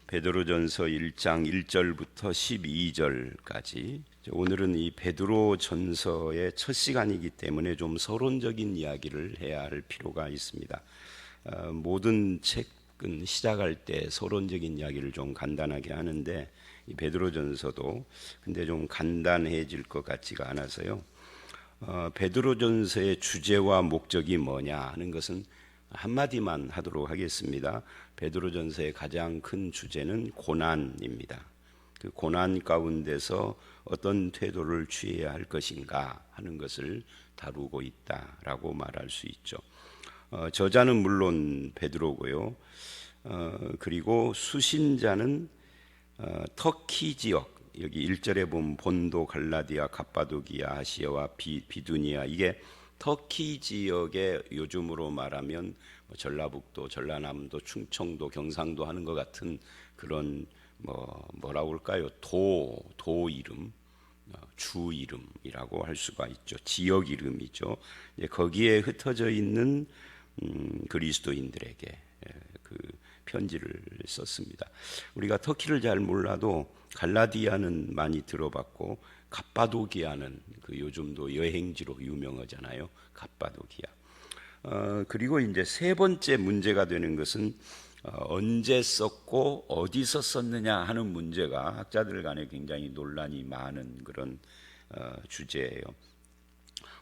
베드로전서 1장 1절부터 12절까지. 오늘은 이 베드로전서의 첫 시간이기 때문에 좀 서론적인 이야기를 해야 할 필요가 있습니다. 모든 책은 시작할 때 서론적인 이야기를 좀 간단하게 하는데 이 베드로전서도 근데 좀 간단해질 것 같지가 않아서요. 베드로전서의 주제와 목적이 뭐냐 하는 것은 한마디만 하도록 하겠습니다. 베드로전서의 가장 큰 주제는 고난입니다. 그 고난 가운데서 어떤 태도를 취해야 할 것인가 하는 것을 다루고 있다라고 말할 수 있죠. 저자는 물론 베드로고요. 그리고 수신자는 터키 지역, 여기 1절에 보면 본도, 갈라디아, 갑바도기아, 아시아와 비두니아, 이게 터키 지역의 요즘으로 말하면 전라북도, 전라남도, 충청도, 경상도 하는 것 같은 그런 뭐라고 할까요? 도 이름, 주 이름이라고 할 수가 있죠. 지역 이름이죠. 거기에 흩어져 있는 그리스도인들에게 그 편지를 썼습니다. 우리가 터키를 잘 몰라도 갈라디아는 많이 들어봤고 갑바도기아는 그 요즘도 여행지로 유명하잖아요. 갑바도기아. 그리고 이제 세 번째 문제가 되는 것은 언제 썼고 어디서 썼느냐 하는 문제가 학자들 간에 굉장히 논란이 많은 그런 주제예요.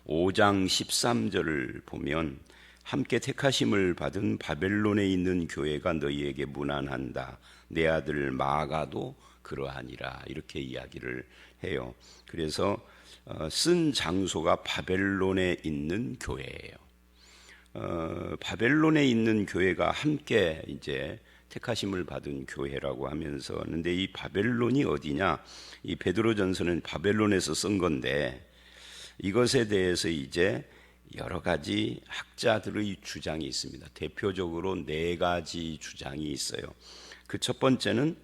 5장 13절을 보면 함께 택하심을 받은 바벨론에 있는 교회가 너희에게 문안한다. 내 아들 마가도 그러하니라. 이렇게 이야기를 해요. 그래서 쓴 장소가 바벨론에 있는 교회예요. 바벨론에 있는 교회가 함께 이제 택하심을 받은 교회라고 하면서, 근데 이 바벨론이 어디냐? 이 베드로전서는 바벨론에서 쓴 건데 이것에 대해서 이제 여러 가지 학자들의 주장이 있습니다. 대표적으로 네 가지 주장이 있어요. 그 첫 번째는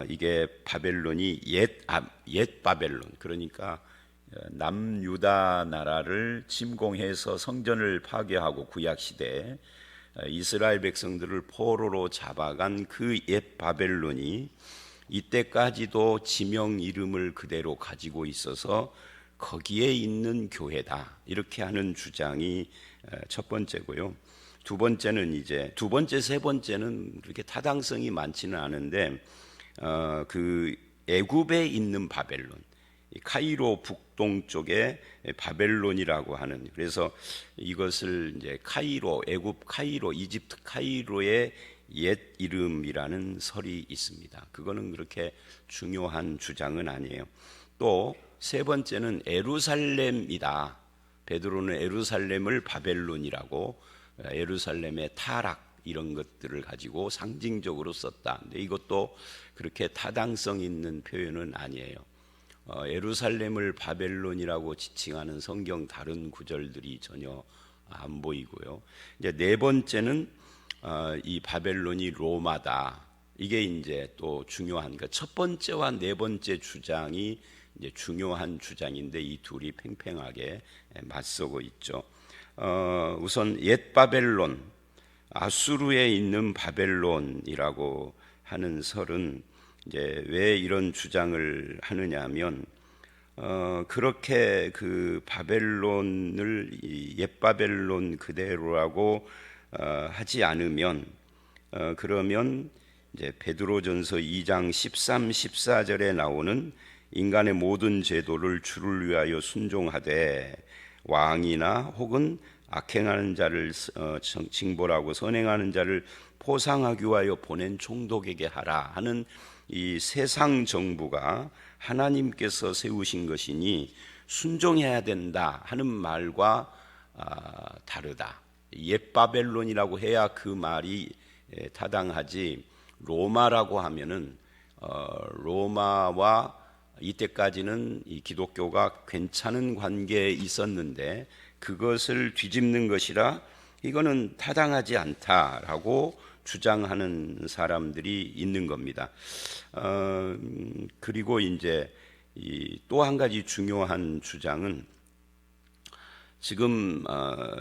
이게 바벨론이 옛 바벨론, 그러니까 남유다 나라를 침공해서 성전을 파괴하고 구약 시대에 이스라엘 백성들을 포로로 잡아간 그 옛 바벨론이 이때까지도 지명 이름을 그대로 가지고 있어서 거기에 있는 교회다, 이렇게 하는 주장이 첫 번째고요. 두 번째는 세 번째는 그렇게 타당성이 많지는 않은데 그 애굽에 있는 바벨론, 카이로 북동쪽에 바벨론이라고 하는, 그래서 이것을 이제 애굽 카이로, 이집트 카이로의 옛 이름이라는 설이 있습니다. 그거는 그렇게 중요한 주장은 아니에요. 또 세 번째는 에루살렘이다. 베드로는 에루살렘을 바벨론이라고, 에루살렘의 타락 이런 것들을 가지고 상징적으로 썼다. 근데 이것도 그렇게 타당성 있는 표현은 아니에요. 에루살렘을 바벨론이라고 지칭하는 성경 다른 구절들이 전혀 안 보이고요. 이제 네 번째는 이 바벨론이 로마다. 이게 이제 또 중요한, 첫 번째와 네 번째 주장이 이제 중요한 주장인데 이 둘이 팽팽하게 맞서고 있죠. 우선 옛 바벨론, 아수르에 있는 바벨론이라고 하는 설은 이제 왜 이런 주장을 하느냐면 그렇게 그 바벨론을 옛 바벨론 그대로라고 하지 않으면 그러면 이제 베드로전서 2장 13, 14절에 나오는 인간의 모든 제도를 주를 위하여 순종하되 왕이나 혹은 악행하는 자를 징벌하고 선행하는 자를 포상하기 위하여 보낸 총독에게 하라 하는 이 세상 정부가 하나님께서 세우신 것이니 순종해야 된다 하는 말과 다르다. 옛 바벨론이라고 해야 그 말이 타당하지, 로마라고 하면은 로마와 이때까지는 이 기독교가 괜찮은 관계에 있었는데 그것을 뒤집는 것이라 이거는 타당하지 않다라고 주장하는 사람들이 있는 겁니다. 그리고 이제 또 한 가지 중요한 주장은 지금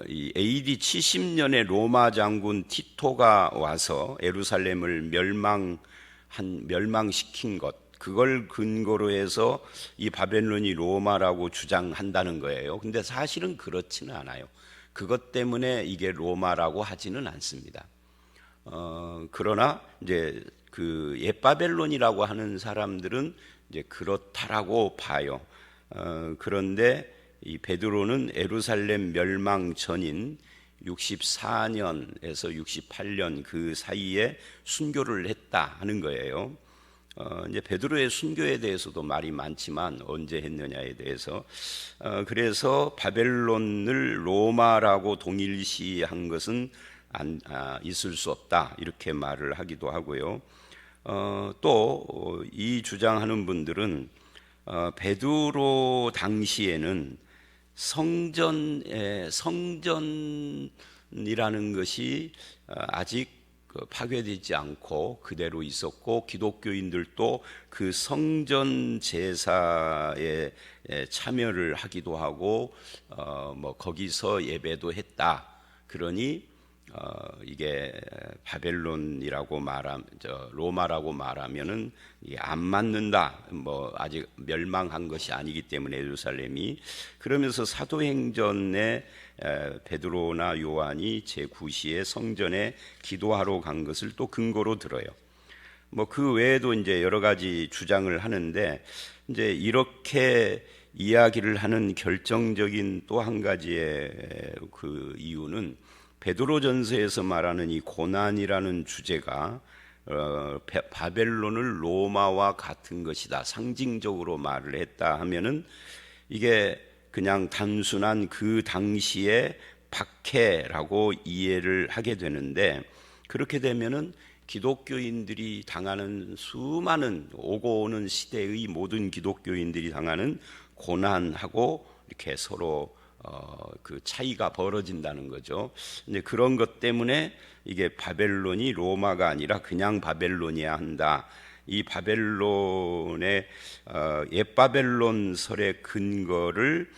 이 AD 70년에 로마 장군 티토가 와서 예루살렘을 멸망시킨 것, 그걸 근거로 해서 이 바벨론이 로마라고 주장한다는 거예요. 근데 사실은 그렇지는 않아요. 그것 때문에 이게 로마라고 하지는 않습니다. 그러나 이제 그 옛바벨론이라고 하는 사람들은 이제 그렇다라고 봐요. 그런데 이 베드로는 예루살렘 멸망 전인 64년에서 68년 그 사이에 순교를 했다 하는 거예요. 이제 베드로의 순교에 대해서도 말이 많지만 언제 했느냐에 대해서 그래서 바벨론을 로마라고 동일시한 것은 있을 수 없다 이렇게 말을 하기도 하고요. 또 이 주장하는 분들은 베드로 당시에는 성전이라는 것이 아직 파괴되지 않고 그대로 있었고 기독교인들도 그 성전 제사에 참여를 하기도 하고 뭐 거기서 예배도 했다. 그러니 이게 바벨론이라고 로마라고 말하면은 안 맞는다. 뭐 아직 멸망한 것이 아니기 때문에 예루살렘이. 그러면서 사도행전에 베드로나 요한이 제9시에 성전에 기도하러 간 것을 또 근거로 들어요. 뭐 그 외에도 이제 여러 가지 주장을 하는데 이제 이렇게 이야기를 하는 결정적인 또 한 가지의 그 이유는 베드로전서에서 말하는 이 고난이라는 주제가 바벨론을 로마와 같은 것이다 상징적으로 말을 했다 하면은 이게 그냥 단순한 그 당시의 박해라고 이해를 하게 되는데, 그렇게 되면은 기독교인들이 당하는 수많은 오고 오는 시대의 모든 기독교인들이 당하는 고난하고 이렇게 서로 그 차이가 벌어진다는 거죠. 이제 그런 것 때문에 이게 바벨론이 로마가 아니라 그냥 바벨론이야 한다. 이 바벨론의 옛 바벨론설의 근거를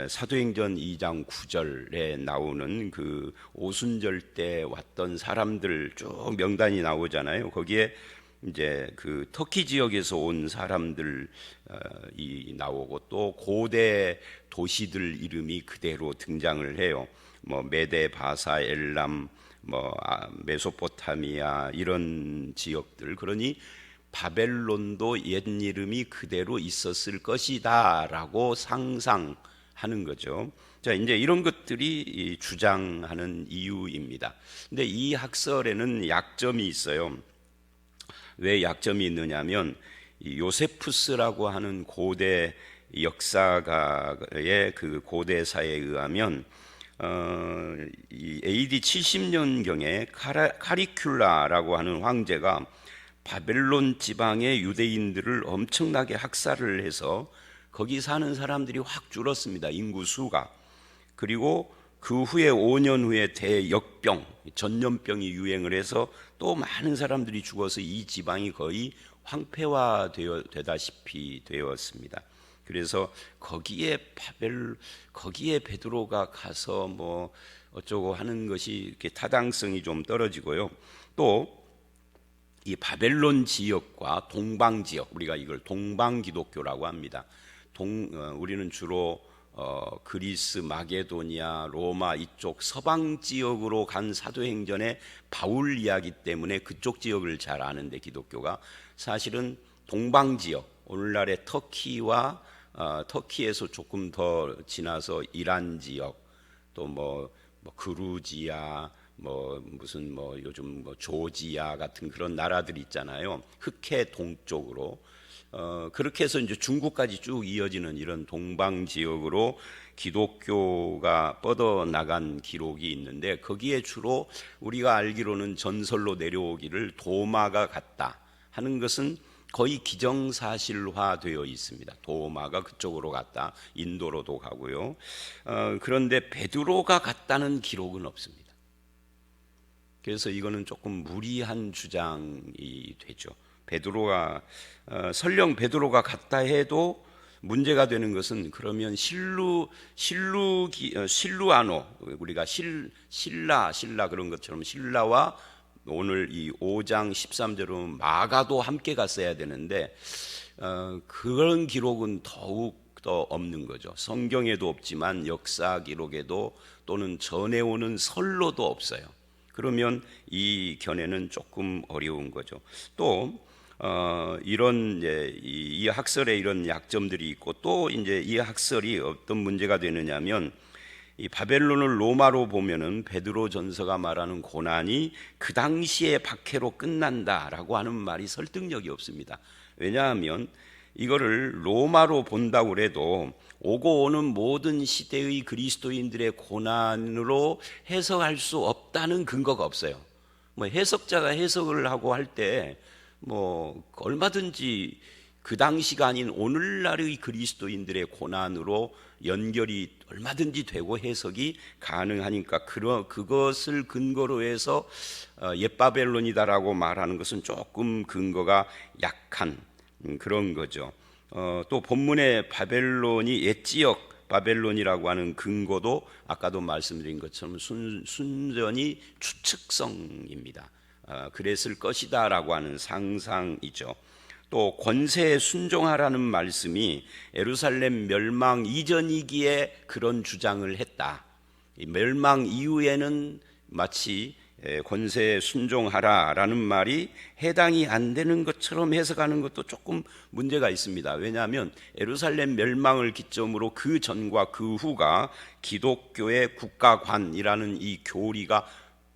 사도행전 2장 9절에 나오는 그 오순절 때 왔던 사람들 쭉 명단이 나오잖아요. 거기에 이제 그 터키 지역에서 온 사람들이 나오고 또 고대 도시들 이름이 그대로 등장을 해요. 뭐 메데, 바사, 엘람, 뭐 메소포타미아 이런 지역들. 그러니 바벨론도 옛 이름이 그대로 있었을 것이다라고 상상하는 거죠. 자, 이제 이런 것들이 주장하는 이유입니다. 근데 이 학설에는 약점이 있어요. 왜 약점이 있느냐면 요세푸스라고 하는 고대 역사가의 그 고대사에 의하면 이 AD 70년경에 카리큘라라고 하는 황제가 바벨론 지방의 유대인들을 엄청나게 학살을 해서 거기 사는 사람들이 확 줄었습니다. 인구 수가. 그리고 그 후에 5년 후에 대역병, 전염병이 유행을 해서 또 많은 사람들이 죽어서 이 지방이 거의 황폐화되다시피 되었습니다. 그래서 거기에 베드로가 가서 뭐 어쩌고 하는 것이 이렇게 타당성이 좀 떨어지고요. 또 이 바벨론 지역과 동방 지역, 우리가 이걸 동방 기독교라고 합니다. 우리는 주로 그리스, 마게도니아, 로마 이쪽 서방 지역으로 간 사도행전의 바울 이야기 때문에 그쪽 지역을 잘 아는데, 기독교가 사실은 동방 지역, 오늘날의 터키와 터키에서 조금 더 지나서 이란 지역, 또 뭐 그루지아, 무슨 요즘 조지아 같은 그런 나라들 있잖아요. 흑해 동쪽으로 그렇게 해서 이제 중국까지 쭉 이어지는 이런 동방 지역으로 기독교가 뻗어 나간 기록이 있는데, 거기에 주로 우리가 알기로는 전설로 내려오기를 도마가 갔다 하는 것은 거의 기정사실화되어 있습니다. 도마가 그쪽으로 갔다, 인도로도 가고요. 그런데 베드로가 갔다는 기록은 없습니다. 그래서 이거는 조금 무리한 주장이 되죠. 설령 베드로가 갔다 해도 문제가 되는 것은 그러면 실루아노, 우리가 신라 그런 것처럼 신라와 오늘 이 5장 13절은 마가도 함께 갔어야 되는데 그런 기록은 더욱 더 없는 거죠. 성경에도 없지만 역사 기록에도 또는 전해오는 설로도 없어요. 그러면 이 견해는 조금 어려운 거죠. 또 이런 이제 이 학설에 이런 약점들이 있고, 또 이제 이 학설이 어떤 문제가 되느냐면, 이 바벨론을 로마로 보면은 베드로 전서가 말하는 고난이 그 당시의 박해로 끝난다라고 하는 말이 설득력이 없습니다. 왜냐하면 이거를 로마로 본다고 그래도 오고 오는 모든 시대의 그리스도인들의 고난으로 해석할 수 없다는 근거가 없어요. 뭐 해석자가 해석을 하고 할 때 뭐 얼마든지 그 당시가 아닌 오늘날의 그리스도인들의 고난으로 연결이 얼마든지 되고 해석이 가능하니까 그것을 근거로 해서 옛바벨론이다라고 말하는 것은 조금 근거가 약한 그런 거죠. 또 본문의 바벨론이 옛지역 바벨론이라고 하는 근거도 아까도 말씀드린 것처럼 순전히 추측성입니다. 그랬을 것이다 라고 하는 상상이죠. 또 권세에 순종하라는 말씀이 예루살렘 멸망 이전이기에 그런 주장을 했다. 멸망 이후에는 마치 권세에 순종하라라는 말이 해당이 안 되는 것처럼 해석하는 것도 조금 문제가 있습니다. 왜냐하면 예루살렘 멸망을 기점으로 그 전과 그 후가 기독교의 국가관이라는 이 교리가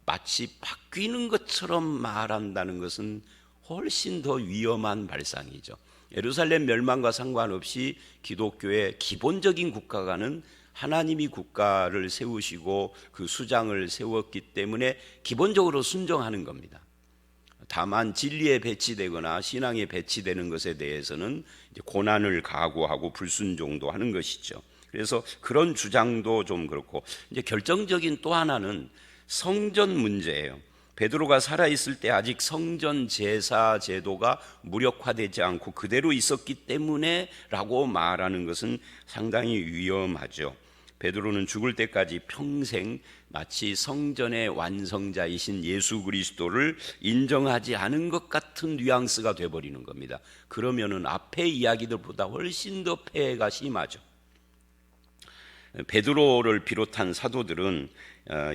마치 바뀌는 것처럼 말한다는 것은 훨씬 더 위험한 발상이죠. 예루살렘 멸망과 상관없이 기독교의 기본적인 국가관은 하나님이 국가를 세우시고 그 수장을 세웠기 때문에 기본적으로 순종하는 겁니다. 다만 진리에 배치되거나 신앙에 배치되는 것에 대해서는 이제 고난을 각오하고 불순종도 하는 것이죠. 그래서 그런 주장도 좀 그렇고, 이제 결정적인 또 하나는 성전 문제예요. 베드로가 살아있을 때 아직 성전 제사 제도가 무력화되지 않고 그대로 있었기 때문에 라고 말하는 것은 상당히 위험하죠. 베드로는 죽을 때까지 평생 마치 성전의 완성자이신 예수 그리스도를 인정하지 않은 것 같은 뉘앙스가 돼버리는 겁니다. 그러면은 앞의 이야기들보다 훨씬 더 폐해가 심하죠. 베드로를 비롯한 사도들은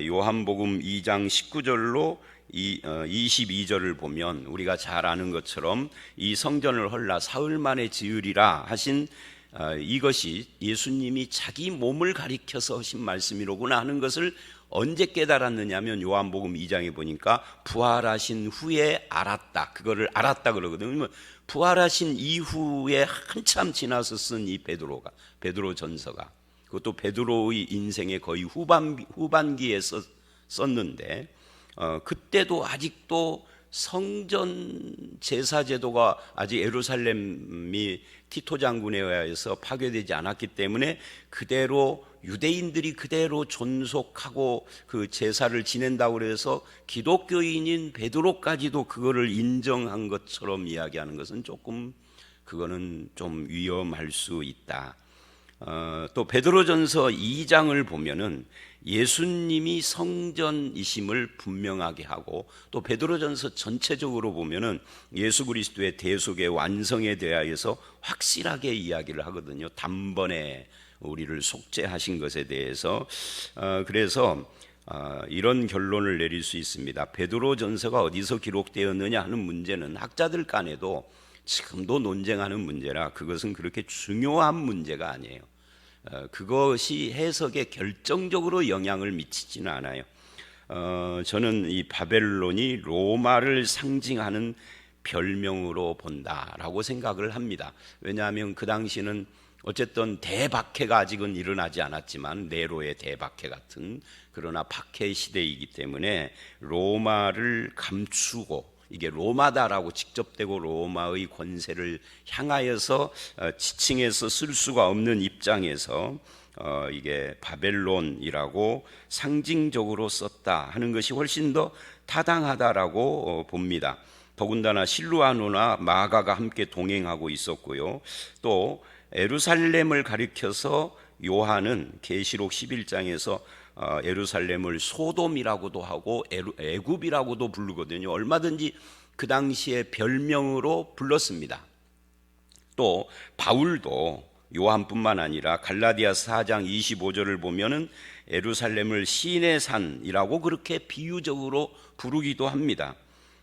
요한복음 2장 19절로 22절을 보면 우리가 잘 아는 것처럼 이 성전을 헐라 사흘 만에 지으리라 하신 이것이 예수님이 자기 몸을 가리켜서 하신 말씀이로구나 하는 것을 언제 깨달았느냐 하면 요한복음 2장에 보니까 부활하신 후에 알았다. 그거를 알았다 그러거든요. 부활하신 이후에 한참 지나서 쓴 이 베드로 전서가, 그것도 베드로의 인생의 거의 후반기에 썼는데 그때도 아직도 성전 제사 제도가 아직 예루살렘이 티토 장군에 의해서 파괴되지 않았기 때문에 그대로 유대인들이 그대로 존속하고 그 제사를 지낸다고 해서 기독교인인 베드로까지도 그거를 인정한 것처럼 이야기하는 것은 조금 그거는 좀 위험할 수 있다. 또 베드로전서 2장을 보면은 예수님이 성전이심을 분명하게 하고, 또 베드로전서 전체적으로 보면은 예수 그리스도의 대속의 완성에 대하여서 확실하게 이야기를 하거든요. 단번에 우리를 속죄하신 것에 대해서. 그래서 이런 결론을 내릴 수 있습니다. 베드로전서가 어디서 기록되었느냐 하는 문제는 학자들 간에도 지금도 논쟁하는 문제라 그것은 그렇게 중요한 문제가 아니에요. 그것이 해석에 결정적으로 영향을 미치지는 않아요. 저는 이 바벨론이 로마를 상징하는 별명으로 본다라고 생각을 합니다. 왜냐하면 그 당시는 어쨌든 대박해가 아직은 일어나지 않았지만 네로의 대박해 같은, 그러나 박해 시대이기 때문에 로마를 감추고, 이게 로마다라고 직접 대고 로마의 권세를 향하여서 지칭해서 쓸 수가 없는 입장에서 이게 바벨론이라고 상징적으로 썼다 하는 것이 훨씬 더 타당하다라고 봅니다. 더군다나 실루아노나 마가가 함께 동행하고 있었고요. 또 예루살렘을 가리켜서 요한은 계시록 11장에서 예루살렘을 소돔이라고도 하고 애굽이라고도 부르거든요. 얼마든지 그 당시에 별명으로 불렀습니다. 또 바울도 요한뿐만 아니라 갈라디아서 4장 25절을 보면은 예루살렘을 시인의 산이라고 그렇게 비유적으로 부르기도 합니다.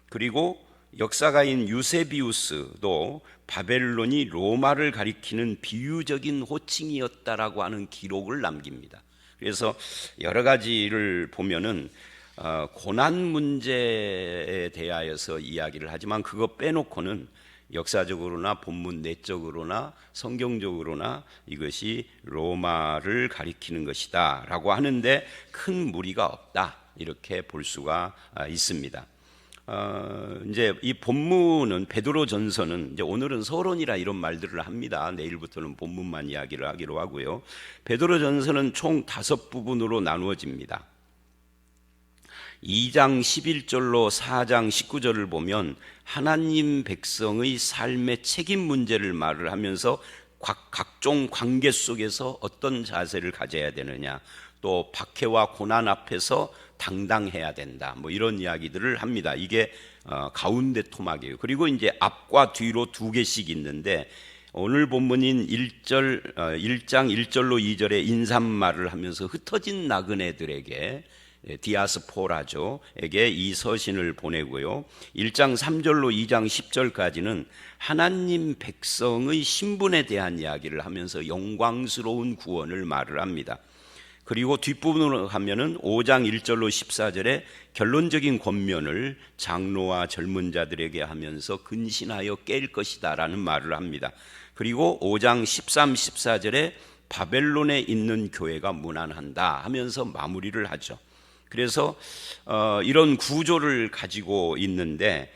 그리고 역사가인 유세비우스도 바벨론이 로마를 가리키는 비유적인 호칭이었다라고 하는 기록을 남깁니다. 그래서 여러 가지를 보면은 고난 문제에 대하여서 이야기를 하지만 그거 빼놓고는 역사적으로나 본문 내적으로나 성경적으로나 이것이 로마를 가리키는 것이다 라고 하는데 큰 무리가 없다, 이렇게 볼 수가 있습니다. 이제 이 본문은 베드로전서는 이제 오늘은 서론이라 이런 말들을 합니다. 내일부터는 본문만 이야기를 하기로 하고요. 베드로전서는 총 5부분으로 나누어집니다. 2장 11절로 4장 19절을 보면 하나님 백성의 삶의 책임 문제를 말을 하면서 각종 관계 속에서 어떤 자세를 가져야 되느냐, 또 박해와 고난 앞에서 당당해야 된다, 뭐 이런 이야기들을 합니다. 이게 가운데 토막이에요. 그리고 이제 앞과 뒤로 2개씩 있는데 오늘 본문인 1장 1절로 2절에 인사말을 하면서 흩어진 나그네들에게, 디아스포라죠, 에게 이 서신을 보내고요. 1장 3절로 2장 10절까지는 하나님 백성의 신분에 대한 이야기를 하면서 영광스러운 구원을 말을 합니다. 그리고 뒷부분으로 가면은 5장 1절로 14절에 결론적인 권면을 장로와 젊은 자들에게 하면서 근신하여 깰 것이다 라는 말을 합니다. 그리고 5장 13, 14절에 바벨론에 있는 교회가 무난한다 하면서 마무리를 하죠. 그래서 이런 구조를 가지고 있는데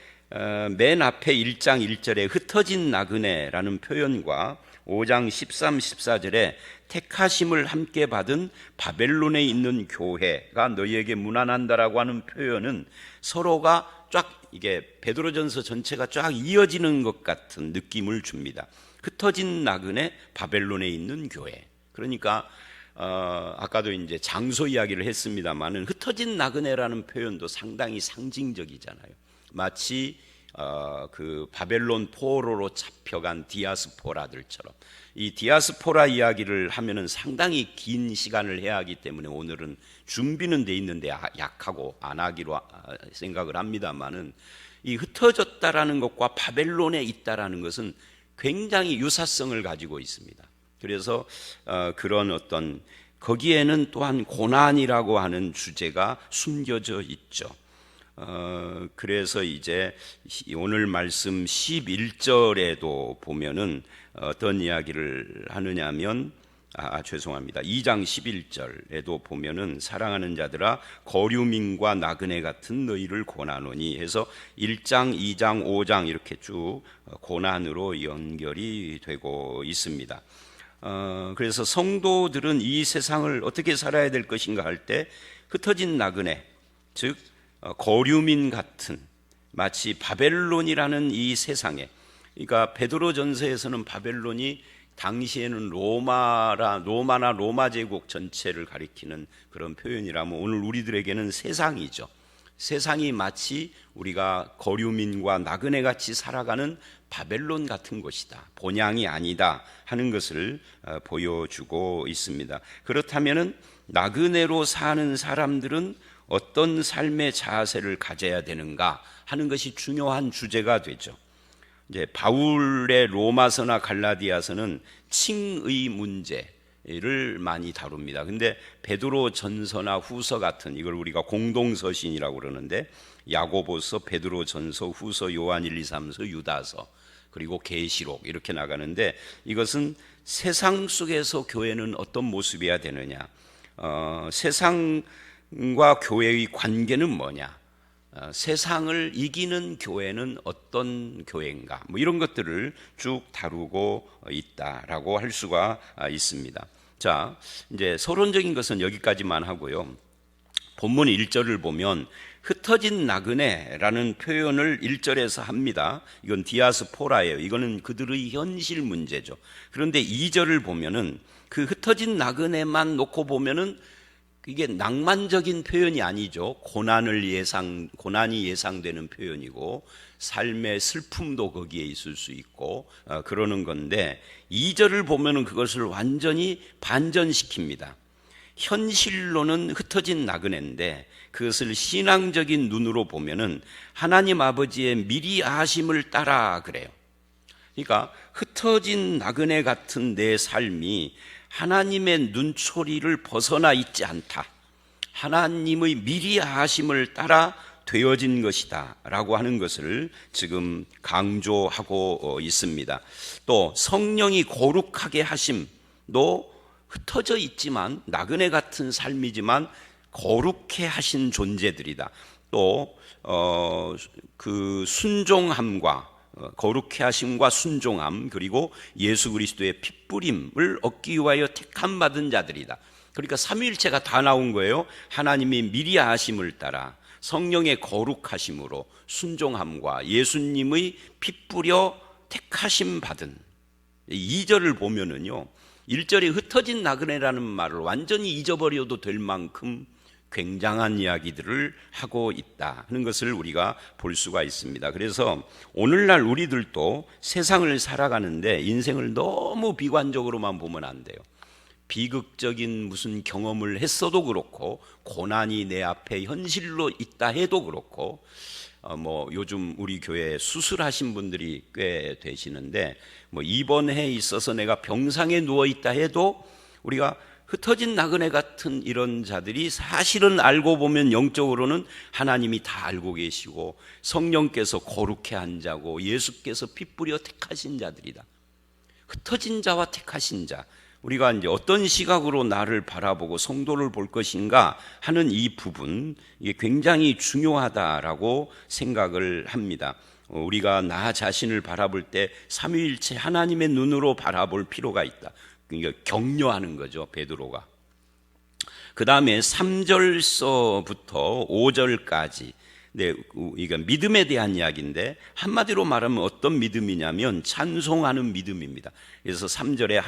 맨 앞에 1장 1절에 흩어진 나그네라는 표현과 5장 13, 14절에 택하심을 함께 받은 바벨론에 있는 교회가 너희에게 무난한다라고 하는 표현은 서로가 쫙, 이게 베드로전서 전체가 쫙 이어지는 것 같은 느낌을 줍니다. 흩어진 나그네, 바벨론에 있는 교회. 그러니까 아까도 이제 장소 이야기를 했습니다만은 흩어진 나그네라는 표현도 상당히 상징적이잖아요. 마치 그 바벨론 포로로 잡혀간 디아스포라들처럼. 이 디아스포라 이야기를 하면은 상당히 긴 시간을 해야 하기 때문에 오늘은 준비는 돼 있는데 약하고 안 하기로 생각을 합니다만은, 이 흩어졌다라는 것과 바벨론에 있다라는 것은 굉장히 유사성을 가지고 있습니다. 그래서 그런 어떤, 거기에는 또한 고난이라고 하는 주제가 숨겨져 있죠. 그래서 이제 오늘 말씀 11절에도 보면은 어떤 이야기를 하느냐면, 죄송합니다. 2장 11절에도 보면은 사랑하는 자들아 거류민과 나그네 같은 너희를 권하노니 해서 1장, 2장, 5장 이렇게 쭉 고난으로 연결이 되고 있습니다. 그래서 성도들은 이 세상을 어떻게 살아야 될 것인가 할 때 흩어진 나그네, 즉 거류민 같은, 마치 바벨론이라는 이 세상에, 그러니까 베드로전서에서는 바벨론이 당시에는 로마나 로마 제국 전체를 가리키는 그런 표현이라면 오늘 우리들에게는 세상이죠. 세상이 마치 우리가 거류민과 나그네 같이 살아가는 바벨론 같은 곳이다, 본향이 아니다 하는 것을 보여주고 있습니다. 그렇다면은 나그네로 사는 사람들은 어떤 삶의 자세를 가져야 되는가 하는 것이 중요한 주제가 되죠. 이제 바울의 로마서나 갈라디아서는 칭의 문제를 많이 다룹니다. 근데 베드로 전서나 후서 같은, 이걸 우리가 공동서신이라고 그러는데, 야고보서, 베드로 전서, 후서, 요한 1, 2, 3서, 유다서, 그리고 계시록 이렇게 나가는데, 이것은 세상 속에서 교회는 어떤 모습이어야 되느냐, 세상과 교회의 관계는 뭐냐, 세상을 이기는 교회는 어떤 교회인가, 뭐 이런 것들을 쭉 다루고 있다라고 할 수가 있습니다. 자, 이제 서론적인 것은 여기까지만 하고요. 본문 1절을 보면 흩어진 나그네라는 표현을 1절에서 합니다. 이건 디아스포라예요. 이거는 그들의 현실 문제죠. 그런데 2절을 보면은 그 흩어진 나그네만 놓고 보면은 이게 낭만적인 표현이 아니죠. 고난이 예상되는 표현이고 삶의 슬픔도 거기에 있을 수 있고 그러는 건데 2절을 보면은 그것을 완전히 반전시킵니다. 현실로는 흩어진 나그네인데 그것을 신앙적인 눈으로 보면은 하나님 아버지의 미리 아심을 따라 그래요. 그러니까 흩어진 나그네 같은 내 삶이 하나님의 눈초리를 벗어나 있지 않다. 하나님의 미리 아심을 따라 되어진 것이다 라고 하는 것을 지금 강조하고 있습니다. 또 성령이 거룩하게 하심도 흩어져 있지만 나그네 같은 삶이지만 거룩해 하신 존재들이다. 또 그 순종함과 거룩해 하심과 순종함 그리고 예수 그리스도의 핏부림을 얻기 위하여 택함 받은 자들이다. 그러니까 삼위일체가 다 나온 거예요. 하나님이 미리 아심을 따라 성령의 거룩하심으로 순종함과 예수님의 핏부려 택하심 받은 2절을 보면은요 1절에 흩어진 나그네라는 말을 완전히 잊어버려도 될 만큼 굉장한 이야기들을 하고 있다 하는 것을 우리가 볼 수가 있습니다. 그래서 오늘날 우리들도 세상을 살아가는데 인생을 너무 비관적으로만 보면 안 돼요. 비극적인 무슨 경험을 했어도 그렇고 고난이 내 앞에 현실로 있다 해도 그렇고 요즘 우리 교회에 수술하신 분들이 꽤 되시는데 입원해 있어서 내가 병상에 누워 있다 해도 우리가 흩어진 나그네 같은 이런 자들이 사실은 알고 보면 영적으로는 하나님이 다 알고 계시고 성령께서 거룩해 한 자고 예수께서 피 뿌려 택하신 자들이다. 흩어진 자와 택하신 자, 우리가 이제 어떤 시각으로 나를 바라보고 성도를 볼 것인가 하는 이 부분, 이게 굉장히 중요하다라고 생각을 합니다. 우리가 나 자신을 바라볼 때 삼위일체 하나님의 눈으로 바라볼 필요가 있다. 그러니까 격려하는 거죠, 베드로가. 그 다음에 3절서부터 5절까지 이게 믿음에 대한 이야기인데 한마디로 말하면 어떤 믿음이냐면 찬송하는 믿음입니다. 그래서 3절에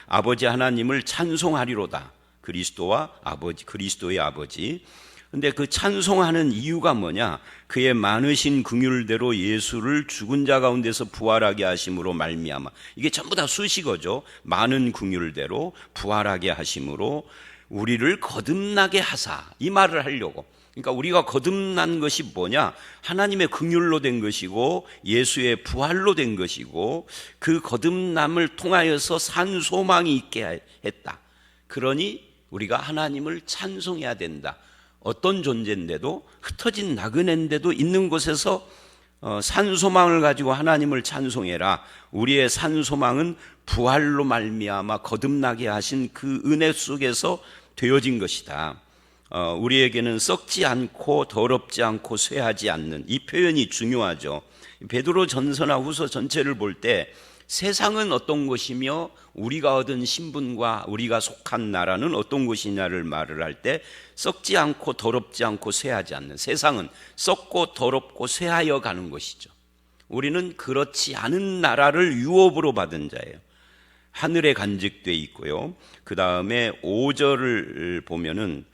아버지 하나님을 찬송하리로다. 그리스도의 아버지. 근데 그 찬송하는 이유가 뭐냐? 그의 많으신 긍휼대로 예수를 죽은 자 가운데서 부활하게 하심으로 말미암아. 이게 전부 다 수식어죠. 많은 긍휼대로 부활하게 하심으로 우리를 거듭나게 하사. 이 말을 하려고. 그러니까 우리가 거듭난 것이 뭐냐? 하나님의 긍휼로 된 것이고 예수의 부활로 된 것이고 그 거듭남을 통하여서 산 소망이 있게 했다. 그러니 우리가 하나님을 찬송해야 된다. 어떤 존재인데도 흩어진 나그네인데도 있는 곳에서 산 소망을 가지고 하나님을 찬송해라. 우리의 산 소망은 부활로 말미암아 거듭나게 하신 그 은혜 속에서 되어진 것이다. 우리에게는 썩지 않고 더럽지 않고 쇠하지 않는 이 표현이 중요하죠. 베드로 전서나 후서 전체를 볼 때 세상은 어떤 것이며 우리가 얻은 신분과 우리가 속한 나라는 어떤 것이냐를 말을 할 때 썩지 않고 더럽지 않고 쇠하지 않는, 세상은 썩고 더럽고 쇠하여 가는 것이죠. 우리는 그렇지 않은 나라를 유업으로 받은 자예요. 하늘에 간직되어 있고요. 그 다음에 5절을 보면은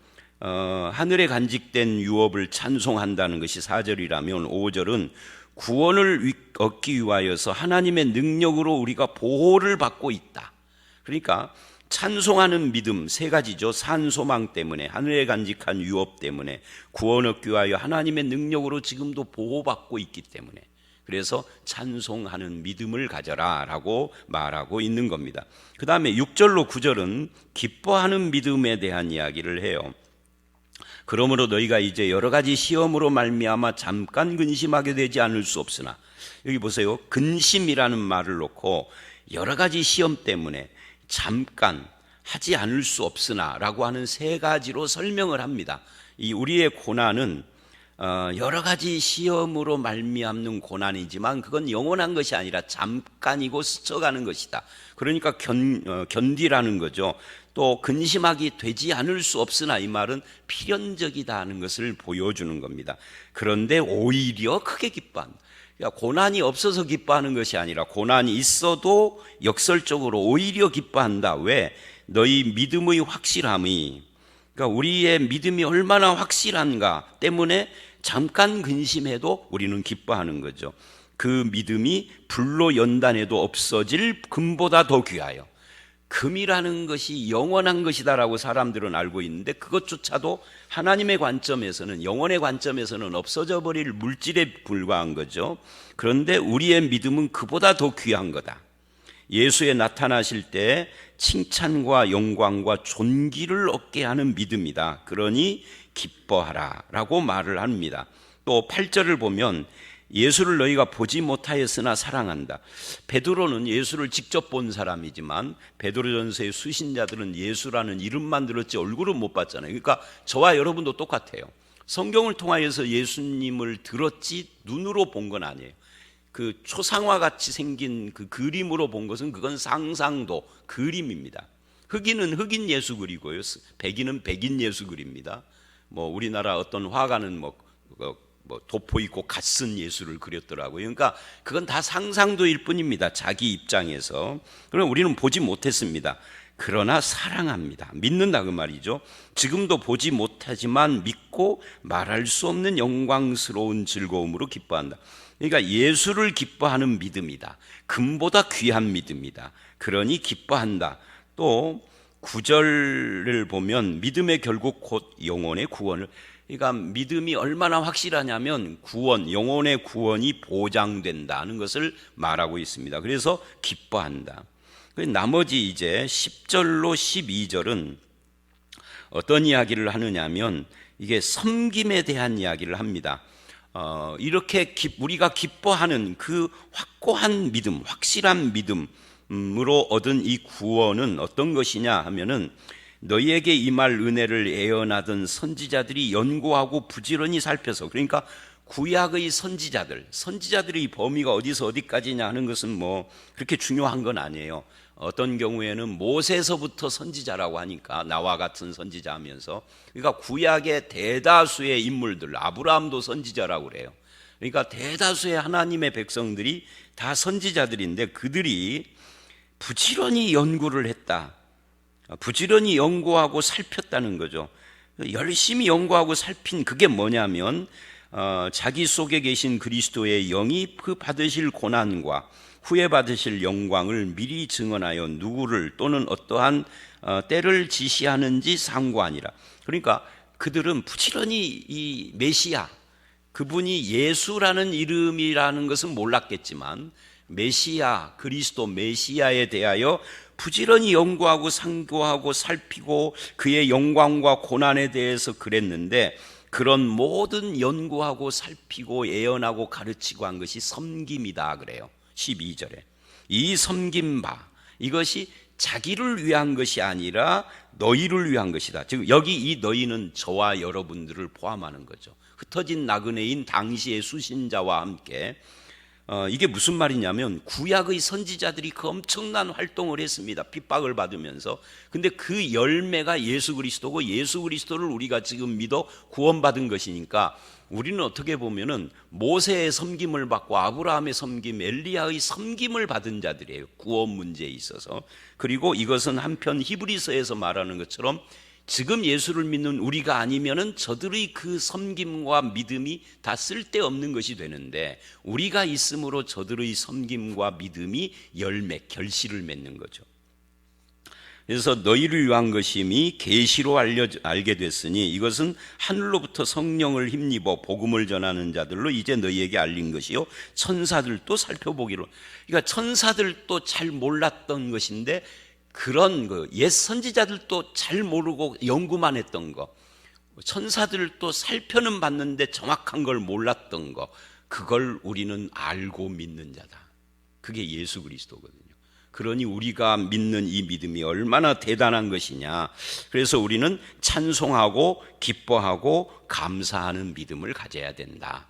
하늘에 간직된 유업을 찬송한다는 것이 4절이라면 5절은 구원을 얻기 위하여서 하나님의 능력으로 우리가 보호를 받고 있다. 그러니까 찬송하는 믿음 세 가지죠. 산 소망 때문에, 하늘에 간직한 유업 때문에, 구원 얻기 위하여 하나님의 능력으로 지금도 보호받고 있기 때문에, 그래서 찬송하는 믿음을 가져라 라고 말하고 있는 겁니다. 그 다음에 6절로 9절은 기뻐하는 믿음에 대한 이야기를 해요. 그러므로 너희가 이제 여러 가지 시험으로 말미암아 잠깐 근심하게 되지 않을 수 없으나, 여기 보세요. 근심이라는 말을 놓고 여러 가지 시험 때문에 잠깐 하지 않을 수 없으나 라고 하는 세 가지로 설명을 합니다. 이 우리의 고난은 여러 가지 시험으로 말미암는 고난이지만 그건 영원한 것이 아니라 잠깐이고 스쳐가는 것이다. 그러니까 견디라는 거죠. 또 근심하기 되지 않을 수 없으나 이 말은 필연적이다 하는 것을 보여주는 겁니다. 그런데 오히려 크게 기뻐한다. 그러니까 고난이 없어서 기뻐하는 것이 아니라 고난이 있어도 역설적으로 오히려 기뻐한다. 왜? 너희 믿음의 확실함이, 그러니까 우리의 믿음이 얼마나 확실한가 때문에 잠깐 근심해도 우리는 기뻐하는 거죠. 그 믿음이 불로 연단해도 없어질 금보다 더 귀하여. 금이라는 것이 영원한 것이다라고 사람들은 알고 있는데 그것조차도 하나님의 관점에서는, 영원의 관점에서는 없어져 버릴 물질에 불과한 거죠. 그런데 우리의 믿음은 그보다 더 귀한 거다. 예수에 나타나실 때 칭찬과 영광과 존귀를 얻게 하는 믿음이다. 그러니 기뻐하라 라고 말을 합니다. 또 8절을 보면 예수를 너희가 보지 못하였으나 사랑한다. 베드로는 예수를 직접 본 사람이지만 베드로전서의 수신자들은 예수라는 이름만 들었지 얼굴은 못 봤잖아요. 그러니까 저와 여러분도 똑같아요. 성경을 통하여서 예수님을 들었지 눈으로 본 건 아니에요. 그 초상화 같이 생긴 그 그림으로 본 것은 그건 상상도, 그림입니다. 흑인은 흑인 예수 그리고요, 백인은 백인 예수 그립니다. 우리나라 어떤 화가는 도포 입고 갓 쓴 예수를 그렸더라고요. 그러니까 그건 다 상상도일 뿐입니다. 자기 입장에서. 그럼 우리는 보지 못했습니다. 그러나 사랑합니다. 믿는다 그 말이죠. 지금도 보지 못하지만 믿고 말할 수 없는 영광스러운 즐거움으로 기뻐한다. 그러니까 예수를 기뻐하는 믿음이다. 금보다 귀한 믿음이다. 그러니 기뻐한다. 또 9절을 보면 믿음의 결국 곧 영혼의 구원을, 그러니까 믿음이 얼마나 확실하냐면 구원, 영혼의 구원이 보장된다는 것을 말하고 있습니다. 그래서 기뻐한다. 나머지 이제 10절로 12절은 어떤 이야기를 하느냐면 이게 섬김에 대한 이야기를 합니다. 이렇게 우리가 기뻐하는 그 확고한 믿음, 확실한 믿음으로 얻은 이 구원은 어떤 것이냐 하면은 너희에게 임할 은혜를 예언하던 선지자들이 연구하고 부지런히 살펴서, 그러니까 구약의 선지자들의 범위가 어디서 어디까지냐 하는 것은 그렇게 중요한 건 아니에요. 어떤 경우에는 모세서부터 선지자라고 하니까 나와 같은 선지자 하면서, 그러니까 구약의 대다수의 인물들, 아브라함도 선지자라고 그래요. 그러니까 대다수의 하나님의 백성들이 다 선지자들인데 그들이 부지런히 연구를 했다. 부지런히 연구하고 살폈다는 거죠. 열심히 연구하고 살핀 그게 뭐냐면 자기 속에 계신 그리스도의 영이 그 받으실 고난과 후에 받으실 영광을 미리 증언하여 누구를 또는 어떠한 때를 지시하는지 상고하니라. 그러니까 그들은 부지런히 이 메시아, 그분이 예수라는 이름이라는 것은 몰랐겠지만 메시아, 그리스도 메시아에 대하여 부지런히 연구하고 상고하고 살피고 그의 영광과 고난에 대해서 그랬는데, 그런 모든 연구하고 살피고 예언하고 가르치고 한 것이 섬김이다 그래요. 12절에 이 섬김바, 이것이 자기를 위한 것이 아니라 너희를 위한 것이다. 즉 여기 이 너희는 저와 여러분들을 포함하는 거죠. 흩어진 나그네인 당시의 수신자와 함께. 이게 무슨 말이냐면 구약의 선지자들이 그 엄청난 활동을 했습니다. 핍박을 받으면서. 근데 그 열매가 예수 그리스도고 예수 그리스도를 우리가 지금 믿어 구원받은 것이니까 우리는 어떻게 보면은 모세의 섬김을 받고 아브라함의 섬김, 엘리야의 섬김을 받은 자들이에요. 구원 문제에 있어서. 그리고 이것은 한편 히브리서에서 말하는 것처럼 지금 예수를 믿는 우리가 아니면은 저들의 그 섬김과 믿음이 다 쓸데없는 것이 되는데, 우리가 있음으로 저들의 섬김과 믿음이 열매, 결실을 맺는 거죠. 그래서 너희를 위한 것임이 계시로 알게 됐으니 이것은 하늘로부터 성령을 힘입어 복음을 전하는 자들로 이제 너희에게 알린 것이요 천사들도 살펴보기로. 그러니까 천사들도 잘 몰랐던 것인데 그런 옛 선지자들도 잘 모르고 연구만 했던 거, 천사들도 살펴는 봤는데 정확한 걸 몰랐던 거, 그걸 우리는 알고 믿는 자다. 그게 예수 그리스도거든요. 그러니 우리가 믿는 이 믿음이 얼마나 대단한 것이냐. 그래서 우리는 찬송하고 기뻐하고 감사하는 믿음을 가져야 된다.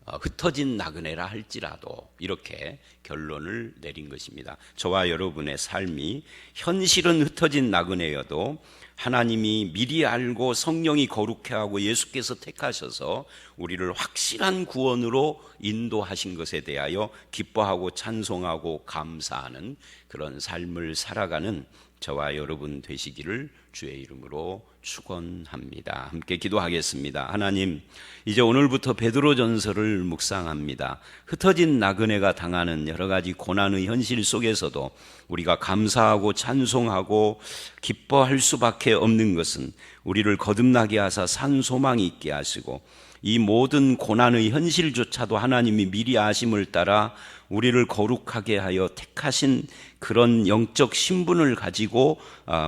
흩어진 나그네라 할지라도 이렇게 결론을 내린 것입니다. 저와 여러분의 삶이 현실은 흩어진 나그네여도 하나님이 미리 알고 성령이 거룩해 하고 예수께서 택하셔서 우리를 확실한 구원으로 인도하신 것에 대하여 기뻐하고 찬송하고 감사하는 그런 삶을 살아가는 저와 여러분 되시기를 주의 이름으로 축원합니다. 함께 기도하겠습니다. 하나님, 이제 오늘부터 베드로전서를 묵상합니다. 흩어진 나그네가 당하는 여러 가지 고난의 현실 속에서도 우리가 감사하고 찬송하고 기뻐할 수밖에 없는 것은 우리를 거듭나게 하사 산 소망이 있게 하시고 이 모든 고난의 현실조차도 하나님이 미리 아심을 따라 우리를 거룩하게 하여 택하신 그런 영적 신분을 가지고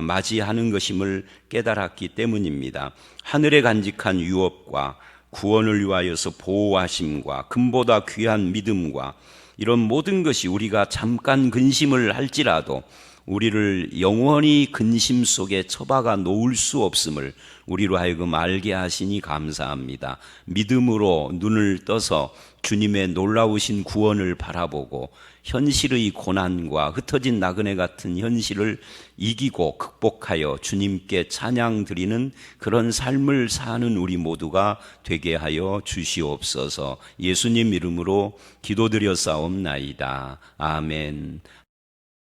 맞이하는 것임을 깨달았기 때문입니다. 하늘에 간직한 유업과 구원을 위하여서 보호하심과 금보다 귀한 믿음과 이런 모든 것이 우리가 잠깐 근심을 할지라도 우리를 영원히 근심 속에 처박아 놓을 수 없음을 우리로 하여금 알게 하시니 감사합니다. 믿음으로 눈을 떠서 주님의 놀라우신 구원을 바라보고 현실의 고난과 흩어진 나그네 같은 현실을 이기고 극복하여 주님께 찬양 드리는 그런 삶을 사는 우리 모두가 되게 하여 주시옵소서. 예수님 이름으로 기도드렸사옵나이다. 아멘.